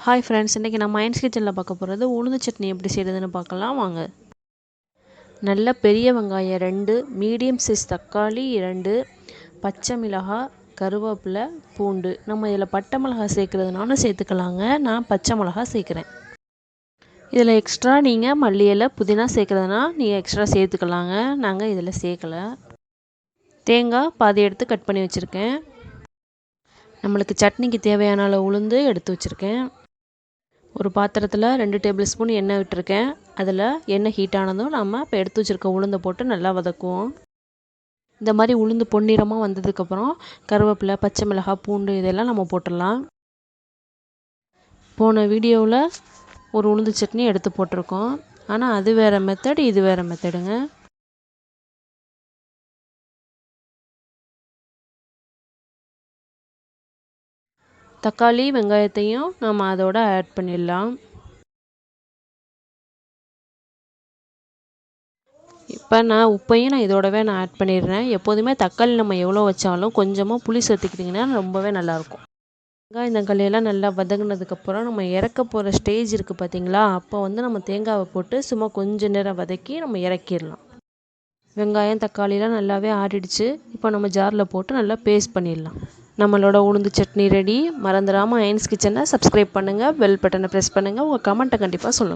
Hi friends, இன்றைக்கி நம்ம ions கிச்சனில் பார்க்க போகிறது உளுந்து சட்னி எப்படி செய்கிறதுன்னு பார்க்கலாம் வாங்க. நல்ல பெரிய வெங்காயம் 2, மீடியம் சைஸ் தக்காளி 2, பச்சை மிளகாய், கருவேப்பிலை, பூண்டு. நம்ம இதில் பட்டை மிளகாய் சேர்க்குறதுனாலும் சேர்த்துக்கலாங்க. நான் பச்சை மிளகாய் சேர்க்குறேன். இதில் எக்ஸ்ட்ரா நீங்கள் மல்லி இலை புதினா சேர்க்குறதுனா நீங்கள் எக்ஸ்ட்ரா சேர்த்துக்கலாங்க. நாங்கள் இதில் சேர்க்கலை. தேங்காய் பாதி எடுத்து கட் பண்ணி வச்சுருக்கேன். நம்மளுக்கு சட்னிக்கு தேவையான அளவு உளுந்து எடுத்து வச்சுருக்கேன். ஒரு பாத்திரத்தில் 2 டேபிள் ஸ்பூன் எண்ணெய் விட்டுருக்கேன். அதில் எண்ணெய் ஹீட் ஆனதும் நம்ம இப்போ எடுத்து வச்சுருக்க உளுந்தை போட்டு நல்லா வதக்குவோம். இந்த மாதிரி உளுந்து பொன்னிறமாக வந்ததுக்கப்புறம் கருவேப்பிலை, பச்சை மிளகாய், பூண்டு இதெல்லாம் நம்ம போட்டுடலாம். போன வீடியோவில் ஒரு உளுந்து சட்னி எடுத்து போட்டிருக்கோம். ஆனால் அது வேறு மெத்தட், இது வேறு மெத்தடுங்க. தக்காளி வெங்காயத்தையும் நம்ம அதோட ஆட் பண்ணிடலாம். இப்போ நான் உப்பையும் இதோடவே ஆட் பண்ணிடுறேன். எப்போதுமே தக்காளி நம்ம எவ்வளோ வச்சாலும் கொஞ்சமாக புளி சேர்த்துக்கிட்டிங்கன்னா ரொம்பவே நல்லாயிருக்கும். வெங்காயம் தக்காளியெல்லாம் நல்லா வதங்கினதுக்கப்புறம் நம்ம இறக்க போகிற ஸ்டேஜ் இருக்குது பார்த்தீங்களா, அப்போ நம்ம தேங்காவை போட்டு சும்மா கொஞ்சம் நேரம் வதக்கி நம்ம இறக்கிடலாம். வெங்காயம் தக்காளிலாம் நல்லாவே ஆறிடுச்சு. இப்போ நம்ம ஜாரில் போட்டு நல்லா பேஸ்ட் பண்ணிடலாம். நம்மளோட உளுந்து சட்னி ரெடி. மறந்துடாமல் அயன்ஸ் கிச்சனை சப்ஸ்கிரைப் பண்ணுங்கள், பெல் பட்டனை ப்ரெஸ் பண்ணுங்கள். உங்கள் கமெண்ட்டை கண்டிப்பாக சொல்லுங்கள்.